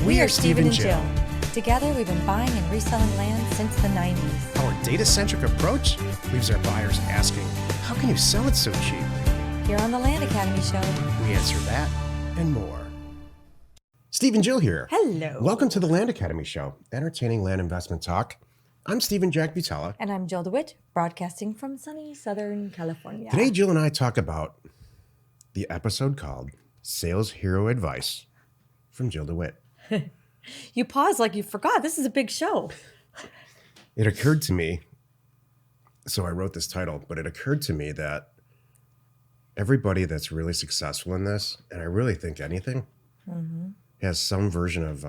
We are Steve and Jill. Together, we've been buying and reselling land since the 90s. Our data-centric approach leaves our buyers asking, how can you sell it so cheap? Here on the Land Academy Show. We answer that and more. Steve and Jill here. Hello. Welcome to the Land Academy Show, entertaining land investment talk. I'm Stephen Jack Butella. And I'm Jill DeWit, broadcasting from sunny Southern California. Today, Jill and I talk about the episode called Sales Hero Advice from Jill DeWit. You paused like you forgot. This is a big show. It occurred to me, so I wrote this title, but it occurred to me that everybody that's really successful in this, and I really think anything, has some version of,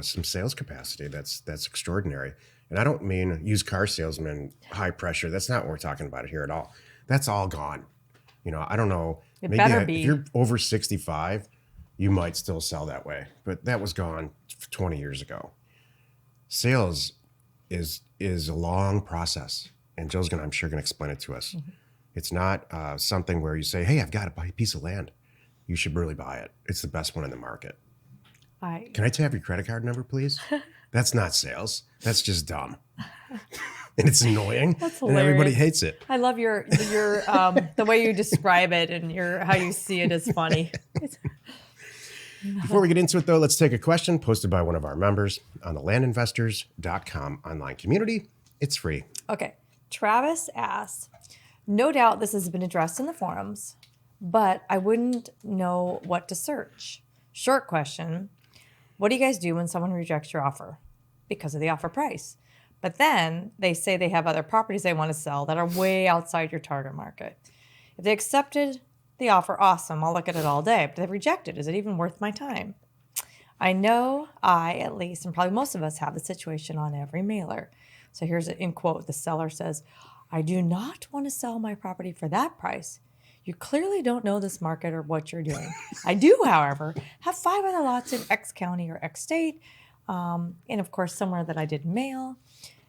some sales capacity that's extraordinary. And I don't mean used car salesman, high pressure. That's not what we're talking about here at all. That's all gone. I don't know. It better be. If you're over 65, you might still sell that way, but that was gone 20 years ago. Sales is a long process, and Jill's I'm sure gonna explain it to us. Mm-hmm. It's not something where you say, "Hey, I've got a piece of land. You should really buy it. It's the best one in the market." Can I have your credit card number, please? That's not sales. That's just dumb. And it's annoying. That's hilarious. And everybody hates it. I love your the way you describe it and how you see it is funny. Before we get into it, though, let's take a question posted by one of our members on the landinvestors.com online community. It's free. Okay. Travis asks, no doubt this has been addressed in the forums, but I wouldn't know what to search. Short question. What do you guys do when someone rejects your offer because of the offer price? But then they say they have other properties they want to sell that are way outside your target market. If they accepted the offer, awesome, I'll look at it all day. But if they rejected, is it even worth my time? I know at least, and probably most of us have the situation on every mailer. So here's in quote, the seller says, I do not want to sell my property for that price. You clearly don't know this market or what you're doing. I do, however, have 5 other lots in X county or X state, and of course somewhere that I didn't mail,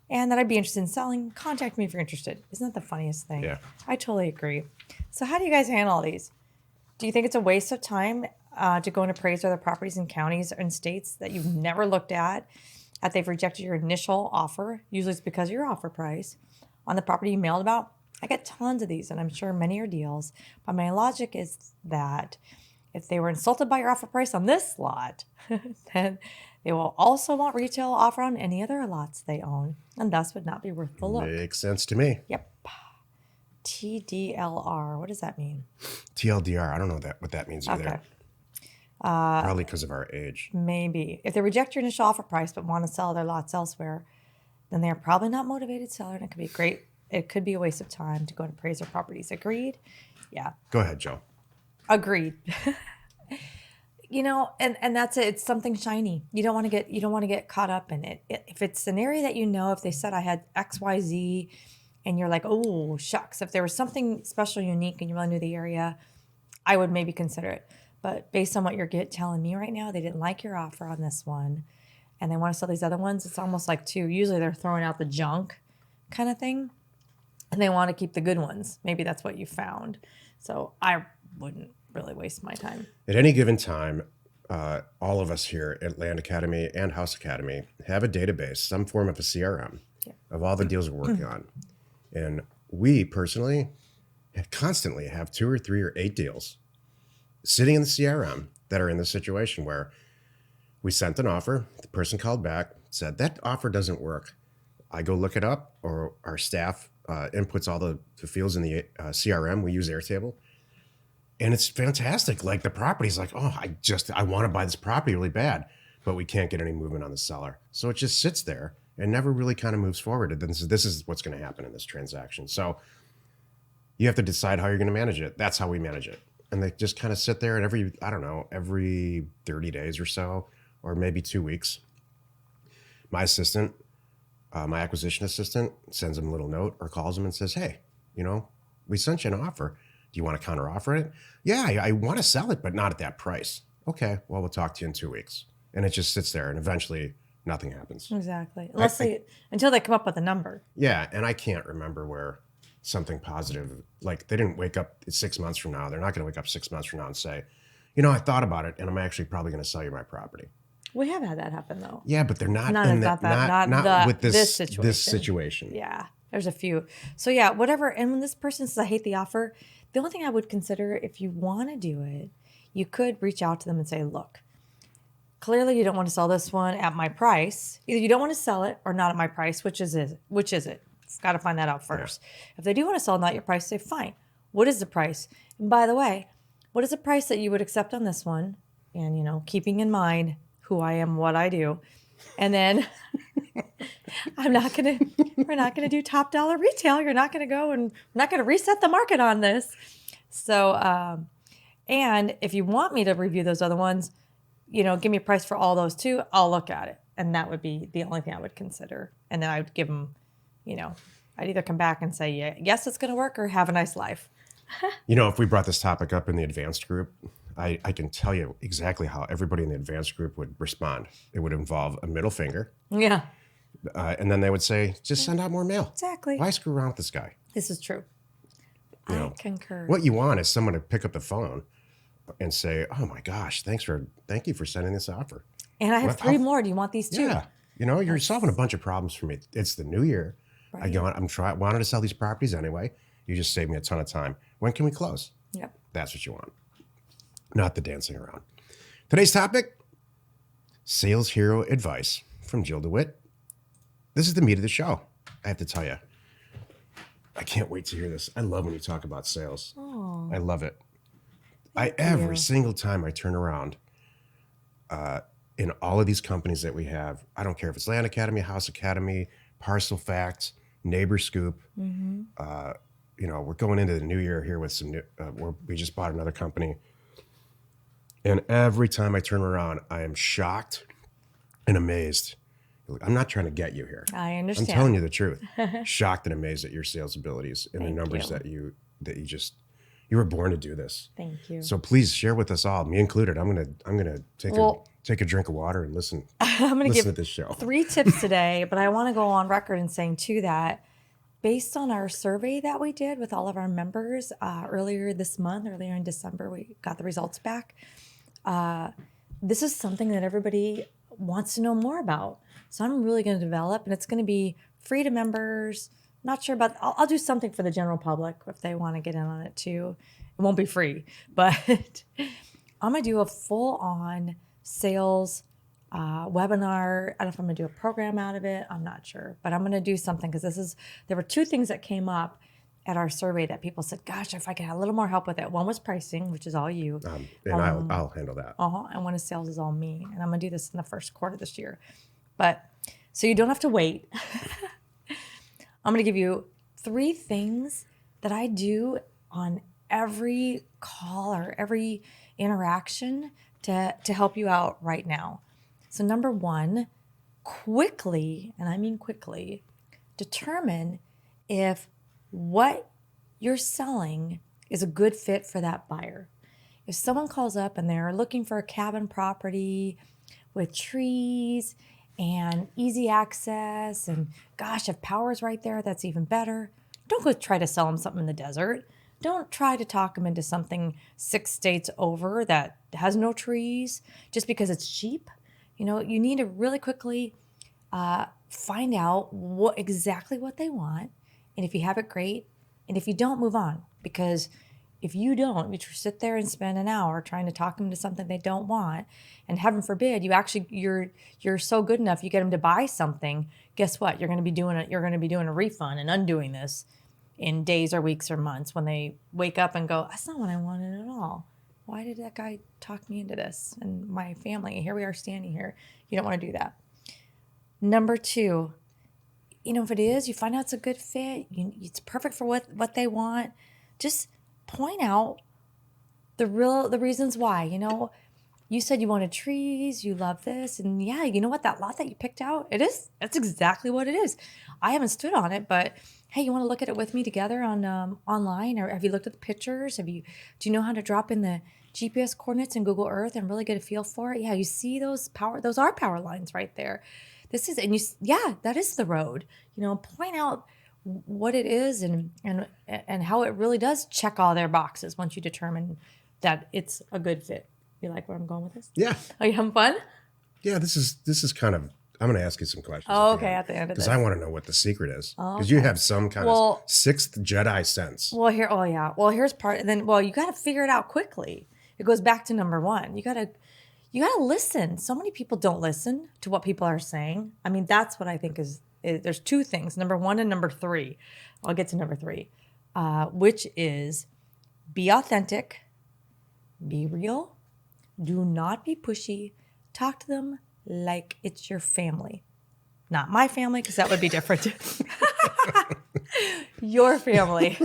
and that I'd be interested in selling. Contact me if you're interested. Isn't that the funniest thing? Yeah. I totally agree. So how do you guys handle all these? Do you think it's a waste of time to go and appraise other properties in counties and states that you've never looked at, that they've rejected your initial offer? Usually it's because of your offer price on the property you mailed about. I get tons of these, and I'm sure many are deals. But my logic is that if they were insulted by your offer price on this lot, then they will also want retail offer on any other lots they own, and thus would not be worth the look. Makes sense to me. Yep. TDLR. What does that mean? TLDR. I don't know what that means either. Okay. Probably because of our age. Maybe. If they reject your initial offer price but want to sell their lots elsewhere, then they are probably not motivated seller, and it could be great. It could be a waste of time to go and appraise their properties. Agreed? Yeah. Go ahead, Joe. Agreed. And that's it. It's something shiny. You don't want to get caught up in it. If it's an area that if they said I had XYZ and you're like, oh, shucks. If there was something special, unique, and you really knew the area, I would maybe consider it. But based on what you're telling me right now, they didn't like your offer on this one and they want to sell these other ones. It's almost like usually they're throwing out the junk kind of thing. And they want to keep the good ones. Maybe that's what you found. So I wouldn't really waste my time. At any given time, all of us here at Land Academy and House Academy have a database, some form of a CRM of all the deals we're working on. And we personally constantly have 2 or 3 or 8 deals sitting in the CRM that are in this situation where we sent an offer, the person called back, said, that offer doesn't work. I go look it up, or our staff inputs all the fields in the CRM. We use Airtable. And it's fantastic. Like the property's like, oh, I want to buy this property really bad, but we can't get any movement on the seller. So it just sits there and never really kind of moves forward. And this is what's going to happen in this transaction. So you have to decide how you're going to manage it. That's how we manage it. And they just kind of sit there, and every 30 days or so, or maybe 2 weeks, my assistant, my acquisition assistant, sends him a little note or calls him and says, hey, we sent you an offer. Do you want to counter offer it? Yeah, I want to sell it, but not at that price. Okay, well, we'll talk to you in 2 weeks. And it just sits there, and eventually nothing happens. Exactly. Until they come up with a number. Yeah, and I can't remember where something positive, like they didn't wake up 6 months from now. They're not going to wake up 6 months from now and say, I thought about it, and I'm actually probably going to sell you my property. We have had that happen though. Yeah, but they're not Not in not that, that, not with this this situation. situation. Yeah, there's a few. So yeah, whatever. And when this person says, I hate the offer, the only thing I would consider, if you want to do it, you could reach out to them and say, look, clearly you don't want to sell this one at my price. Either you don't want to sell it or not at my price. Which is it? Got to find that out first. If they do want to sell not your price, say, fine. What is the price? And by the way, what is the price that you would accept on this one? And, keeping in mind who I am, what I do. And then we're not going to do top dollar retail. You're not going to go and we're not going to reset the market on this. So, and if you want me to review those other ones, give me a price for all those too. I'll look at it. And that would be the only thing I would consider. And then I would give them, I'd either come back and say, yeah, yes, it's going to work, or have a nice life. If we brought this topic up in the advanced group, I can tell you exactly how everybody in the advanced group would respond. It would involve a middle finger. Yeah. And then they would say, just send out more mail. Exactly. Why screw around with this guy? This is true. I concur. What you want is someone to pick up the phone and say, oh my gosh, thank you for sending this offer. And I have three more. Do you want these too? Yeah. You're solving a bunch of problems for me. It's the new year. Right. Wanted to sell these properties anyway. You just saved me a ton of time. When can we close? Yep. That's what you want. Not the dancing around. Today's topic, sales hero advice from Jill DeWit. This is the meat of the show. I have to tell you, I can't wait to hear this. I love when you talk about sales. Oh, I love it. Every single time I turn around, in all of these companies that we have, I don't care if it's Land Academy, House Academy, Parcel Facts, Neighbor Scoop. Mm-hmm. We're going into the new year here with some new, we just bought another company. And every time I turn around, I am shocked and amazed. I'm not trying to get you here. I understand. I'm telling you the truth. Shocked and amazed at your sales abilities and Thank the numbers you. that you were born to do this. Thank you. So please share with us all, me included. I'm gonna take a drink of water and listen. I'm gonna listen give to this show. 3 tips today, but I want to go on record and saying too that based on our survey that we did with all of our members earlier in December, we got the results back. This is something that everybody wants to know more about. So I'm really going to develop, and it's going to be free to members. Not sure about, I'll do something for the general public if they want to get in on it too. It won't be free, but I'm going to do a full-on sales webinar. I don't know if I'm going to do a program out of it. I'm not sure, but I'm going to do something because there were 2 things that came up at our survey that people said, gosh, if I could have a little more help with it. One was pricing, which is all you. And I'll handle that. And one is sales is all me. And I'm going to do this in the first quarter this year. But so you don't have to wait. I'm going to give you 3 things that I do on every call or every interaction to help you out right now. So number 1, quickly, and I mean quickly, determine if what you're selling is a good fit for that buyer. If someone calls up and they're looking for a cabin property with trees and easy access, and gosh, if power's right there, that's even better. Don't go try to sell them something in the desert. Don't try to talk them into something 6 states over that has no trees just because it's cheap. You need to really quickly find out exactly what they want. And if you have it, great. And if you don't, move on. Because if you don't, you sit there and spend an hour trying to talk them to something they don't want, and heaven forbid, you're so good enough, you get them to buy something. Guess what? You're going to be doing a refund and undoing this in days or weeks or months when they wake up and go, that's not what I wanted at all. Why did that guy talk me into this and my family? Here we are standing here. You don't want to do that. Number 2. If it is, you find out it's a good fit, it's perfect for what they want, just point out the reasons why. You said you wanted trees, you love this, and yeah, you know what, that lot that you picked out, that's exactly what it is. I haven't stood on it, but hey, you want to look at it with me together on online, or have you looked at the pictures? Do you know how to drop in the GPS coordinates in Google Earth and really get a feel for it? Yeah, you see those are power lines right there. That is the road. Point out what it is and how it really does check all their boxes once you determine that it's a good fit. You like where I'm going with this? Yeah. Are you having fun? Yeah, this is kind of. I'm going to ask you some questions. Oh, okay, at the end of because this. I want to know what the secret is. Because Okay. you have some kind of sixth Jedi sense. Well, here, oh yeah. Well, here's part. And then, well, you got to figure it out quickly. It goes back to number one. You got to listen. So many people don't listen to what people are saying. I mean, that's what I think is there's two things. Number one and number three. I'll get to number three, which is be authentic, be real, do not be pushy. Talk to them like it's your family. Not my family, because that would be different. Your family.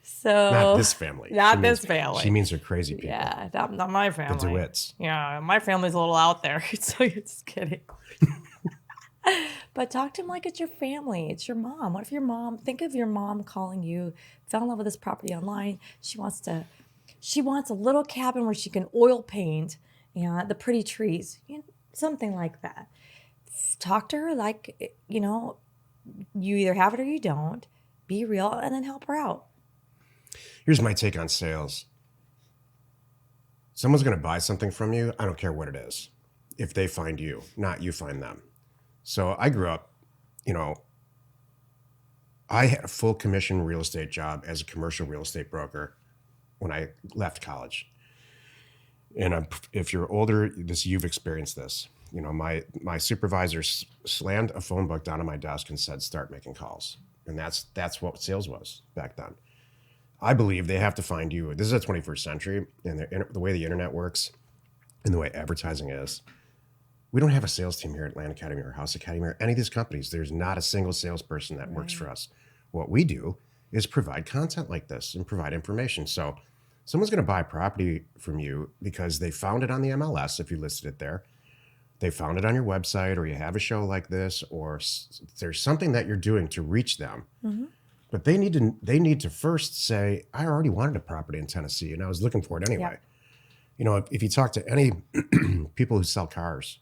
So Not this family. Not this family. She means they're crazy people. Yeah, not my family. The DeWits. Yeah, my family's a little out there. So you're just kidding. But talk to them like it's your family. It's your mom. What if your mom, think of your mom calling you, fell in love with this property online. She wants a little cabin where she can oil paint and the pretty trees, something like that. Talk to her like, you either have it or you don't. Be real and then help her out. Here's my take on sales. Someone's going to buy something from you. I don't care what it is. If they find you, not you find them. So I grew up, I had a full commission real estate job as a commercial real estate broker when I left college. And if you're older, you've experienced this. My supervisor slammed a phone book down on my desk and said, "Start making calls." And that's what sales was back then. I believe they have to find you. This is the 21st century, and the way the internet works and the way advertising is. We don't have a sales team here at Land Academy or House Academy or any of these companies. There's not a single salesperson that works for us. What we do is provide content like this and provide information. So someone's going to buy property from you because they found it on the MLS, if you listed it there. They found it on your website, or you have a show like this, or there's something that you're doing to reach them. Mm-hmm. But they need to first say, "I already wanted a property in Tennessee, and I was looking for it anyway." Yeah. If you talk to any people who sell cars,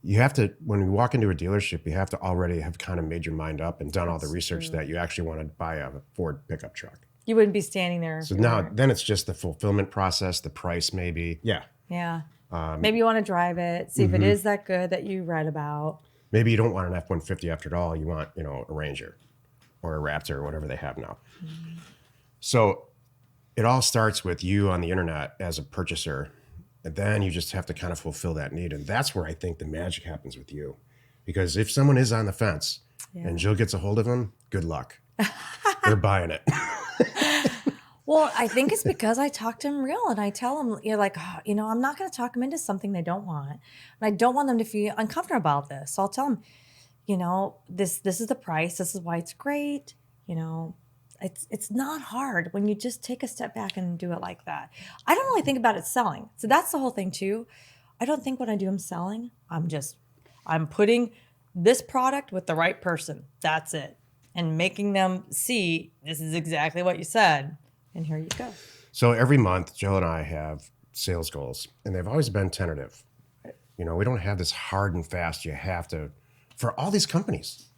you have to, when you walk into a dealership, you have to already have kind of made your mind up and done all the research that you actually want to buy a Ford pickup truck. You wouldn't be standing there. So then it's just the fulfillment process, the price maybe. Yeah. Yeah. Maybe you want to drive it, see if it is that good that you read about. Maybe you don't want an F-150 after all. You want, a Ranger or a Raptor or whatever they have now. Mm-hmm. So it all starts with you on the internet as a purchaser. And then you just have to kind of fulfill that need. And that's where I think the magic happens with you. Because if someone is on the fence and Jill gets a hold of them, good luck. They're buying it. Well, I think it's because I talk to them real and I tell them, I'm not going to talk them into something they don't want. And I don't want them to feel uncomfortable about this. So I'll tell them, this is the price. This is why it's great. It's not hard when you just take a step back and do it like that. I don't really think about it selling. So that's the whole thing too. I don't think when I do I'm selling, I'm putting this product with the right person. That's it. And making them see this is exactly what you said. And here you go. So every month, Jill and I have sales goals, and they've always been tentative. We don't have this hard and fast, you have to, for all these companies.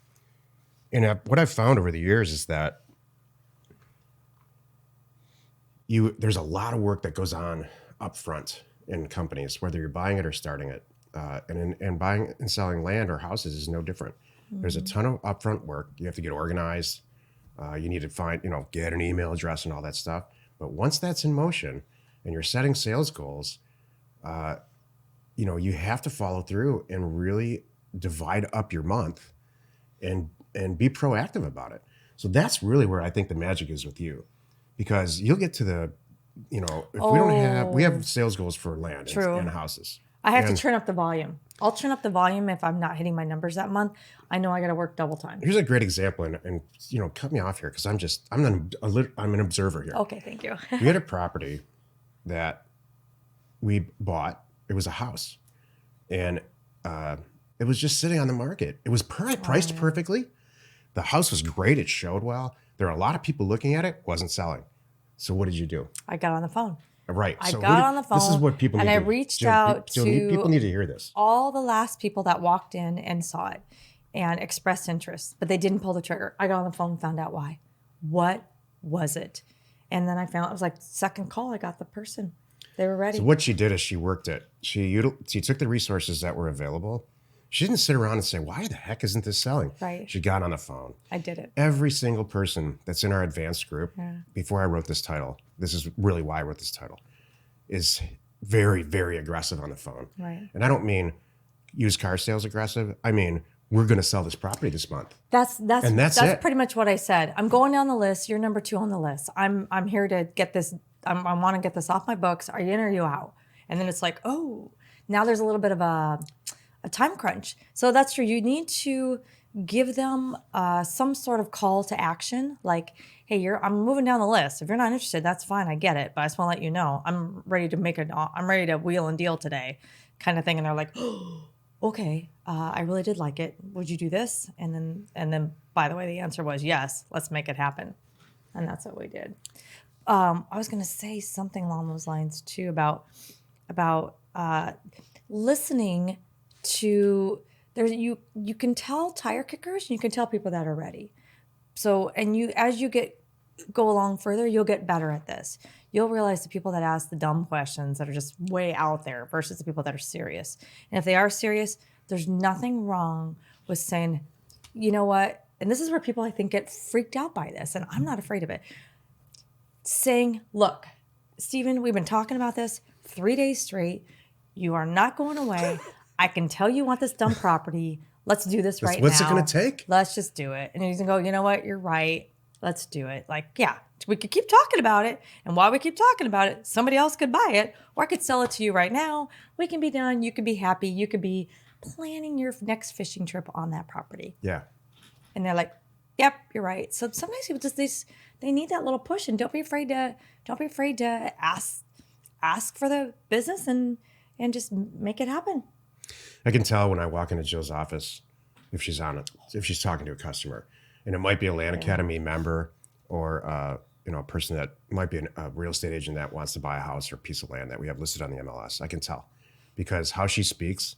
And what I've found over the years is that there's a lot of work that goes on up front in companies, whether you're buying it or starting it. And buying and selling land or houses is no different. Mm-hmm. There's a ton of upfront work. You have to get organized. You need to find, get an email address and all that stuff. But once that's in motion and you're setting sales goals, you have to follow through and really divide up your month and be proactive about it. So that's really where I think the magic is with you, because you'll get to the, if we have sales goals for land and houses. I have to turn up the volume. I'll turn up the volume if I'm not hitting my numbers that month. I know I got to work double time. Here's a great example, and cut me off here because I'm an observer here. Okay, thank you. We had a property that we bought. It was a house, and it was just sitting on the market. It was priced perfectly. The house was great. It showed well. There are a lot of people looking at it. Wasn't selling. So what did you do? I got on the phone. Right. I got on the phone. This is what people need and to I reached out to people need to hear this. All the last people that walked in and saw it and expressed interest, but they didn't pull the trigger. I got on the phone and found out why. What was it? And then I found, it was like second call, I got the person. They were ready. So what she did is she worked it. She took the resources that were available. She didn't sit around and say, why the heck isn't this selling? Right. She got on the phone. I did it. Every single person that's in our advanced group, before I wrote this title, this is really why I wrote this title, is very, very aggressive on the phone. Right. And I don't mean used car sales aggressive. I mean, we're going to sell this property this month. That's it. pretty much what I said. I'm going down the list. You're number 2 on the list. I'm here to get this. I want to get this off my books. Are you in or are you out? And then it's like, oh, now there's a little bit of a time crunch. So that's true. You need to give them some sort of call to action. Like, hey, I'm moving down the list. If you're not interested, that's fine. I get it. But I just want to let you know, I'm ready to wheel and deal today, kind of thing. And they're like, oh, okay, I really did like it. Would you do this? And then, by the way, the answer was yes. Let's make it happen. And that's what we did. I was going to say something along those lines too about listening to. You can tell tire kickers and you can tell people that are ready. So, and as you go along further, you'll get better at this. You'll realize the people that ask the dumb questions that are just way out there versus the people that are serious. And if they are serious, there's nothing wrong with saying, you know what? And this is where people, I think, get freaked out by this. And I'm not afraid of it. Saying, look, Stephen, we've been talking about this 3 days straight. You are not going away. I can tell you want this dumb property. Let's do this right now. What's it going to take? Let's just do it. And he's going to go, you know what? You're right. Let's do it. Like, yeah, we could keep talking about it. And while we keep talking about it, somebody else could buy it, or I could sell it to you right now. We can be done. You could be happy. You could be planning your next fishing trip on that property. Yeah. And they're like, yep, you're right. So sometimes people they need that little push, and don't be afraid to ask for the business and just make it happen. I can tell when I walk into Jill's office if she's talking to a customer, and it might be a Land Academy member or a person that might be a real estate agent that wants to buy a house or a piece of land that we have listed on the MLS. I can tell because how she speaks,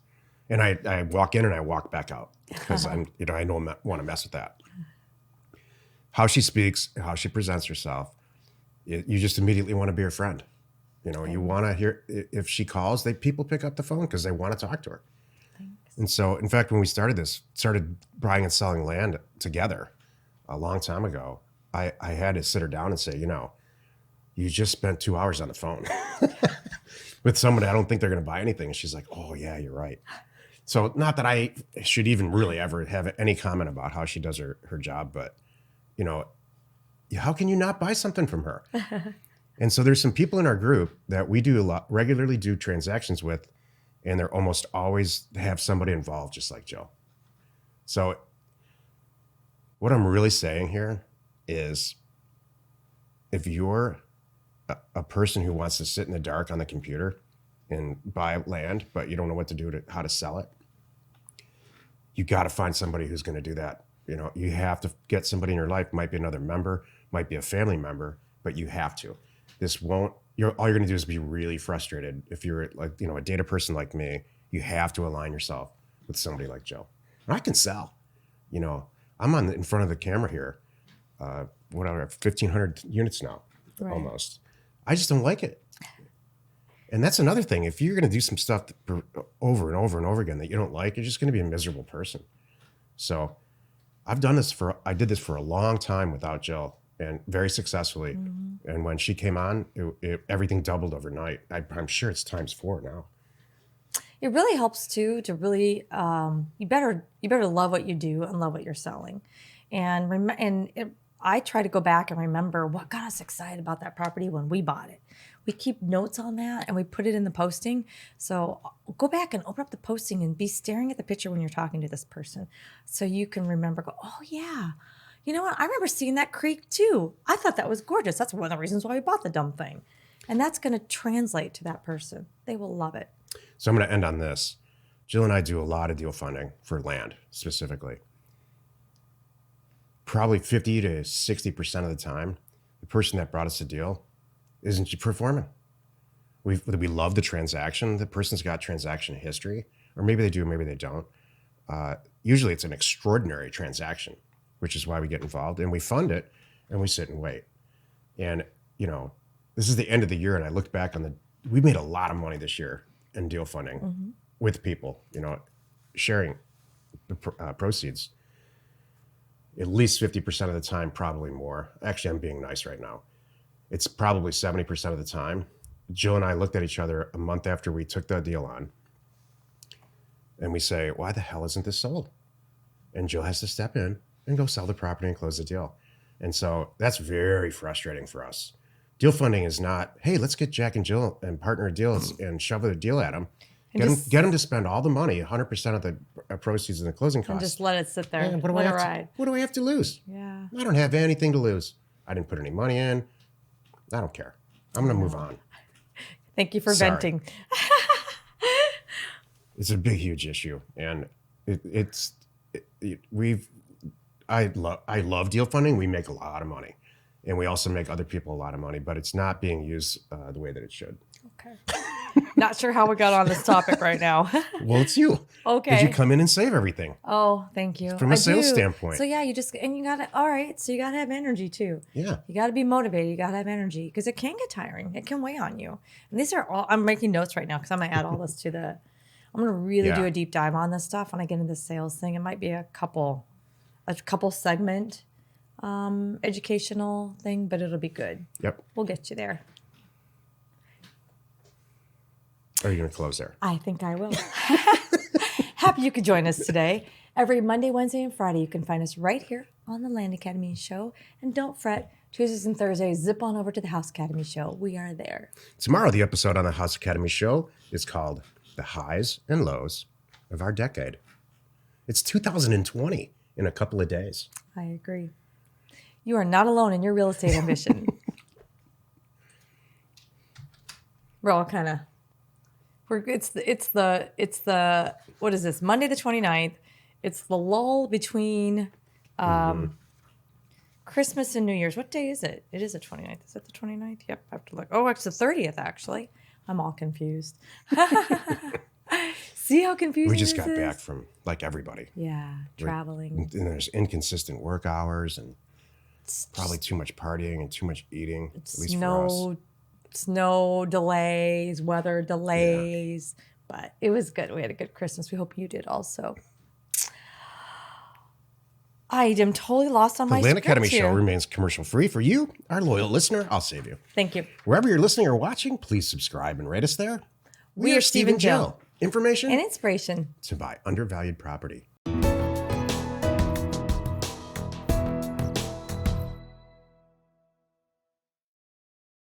and I walk in and I walk back out because I don't want to mess with that. How she speaks, how she presents herself, you just immediately want to be her friend. You want to hear if she calls, people pick up the phone because they want to talk to her. Thanks. And so, in fact, when we started buying and selling land together a long time ago, I had to sit her down and say, you just spent 2 hours on the phone with somebody. I don't think they're going to buy anything. And she's like, oh yeah, you're right. So not that I should even really ever have any comment about how she does her job, but how can you not buy something from her? And so there's some people in our group that we regularly do transactions with, and they're almost always have somebody involved, just like Joe. So what I'm really saying here is if you're a person who wants to sit in the dark on the computer and buy land, but you don't know what to do how to sell it, you got to find somebody who's going to do that. You have to get somebody in your life, might be another member, might be a family member, but you have to. All you're going to do is be really frustrated. If you're like, a data person like me, you have to align yourself with somebody like Joe. And I can sell, I'm in front of the camera here. Whatever, 1,500 units now, right. Almost. I just don't like it. And that's another thing. If you're going to do some stuff over and over and over again that you don't like, you're just going to be a miserable person. So I did this for a long time without Jill, and very successfully. Mm-hmm. And when she came on, everything doubled overnight. I'm sure it's times 4 now. It really helps too to really you better love what you do and love what you're selling, I try to go back and remember what got us excited about that property when we bought it. We keep notes on that and we put it in the posting. So go back and open up the posting and be staring at the picture when you're talking to this person, so you can remember. Go, oh yeah. You know what? I remember seeing that creek too. I thought that was gorgeous. That's one of the reasons why we bought the dumb thing. And that's going to translate to that person. They will love it. So I'm going to end on this. Jill and I do a lot of deal funding for land specifically. Probably 50 to 60% of the time, the person that brought us a deal isn't performing. We love the transaction. The person's got transaction history, or maybe they do, maybe they don't. Usually it's an extraordinary transaction, which is why we get involved, and we fund it and we sit and wait. And you know, this is the end of the year, and I looked back on we made a lot of money this year in deal funding with people, you know, sharing the proceeds. At least 50% of the time, probably more. Actually, I'm being nice right now. It's probably 70% of the time. Jill and I looked at each other a month after we took the deal on, and we say, why the hell isn't this sold? And Jill has to step in and go sell the property and close the deal. And so that's very frustrating for us. Deal funding is not, hey, let's get Jack and Jill and partner deals and shove a deal at them. Get them to spend all the money, 100% of the proceeds and the closing costs. And just let it sit there. And what do I have to lose? Yeah. I don't have anything to lose. I didn't put any money in. I don't care. I'm going to move on. Thank you for venting. It's a big, huge issue. And I love deal funding. We make a lot of money. And we also make other people a lot of money, but it's not being used the way that it should. Okay. Not sure how we got on this topic right now. Well, it's you. Okay. Because you come in and save everything. Oh, thank you. From a sales standpoint. So yeah, you gotta, all right. So you gotta have energy too. Yeah. You gotta be motivated. You gotta have energy because it can get tiring. It can weigh on you. And these are all, I'm making notes right now because I'm gonna add all this to I'm gonna really do a deep dive on this stuff when I get into the sales thing. It might be a couple segment educational thing, but it'll be good. Yep. We'll get you there. Are you going to close there? I think I will. Happy you could join us today. Every Monday, Wednesday, and Friday, you can find us right here on the Land Academy Show. And don't fret, Tuesdays and Thursdays, zip on over to the House Academy Show. We are there. Tomorrow, the episode on the House Academy Show is called The Highs and Lows of Our Decade. It's 2020 in a couple of days. I agree. You are not alone in your real estate ambition. We're all kind of... It's the what is this? Monday the 29th. It's the lull between Christmas and New Year's. What day is it? It is the 29th. Is it the 29th? Yep, I have to look. Oh, it's the 30th actually. I'm all confused. See how confusing we just this got is? back from like everybody. Yeah, traveling. And there's inconsistent work hours and probably too much partying and too much eating. At least for us. Snow delays, weather delays, but it was good. We had a good Christmas. We hope you did also. I am totally lost on my The Land Academy script Show here. remains commercial free. For you, our loyal listener, I'll save you. Thank you. Wherever you're listening or watching, please subscribe and rate us there. We are Steve and Jill. Information And inspiration to buy undervalued property.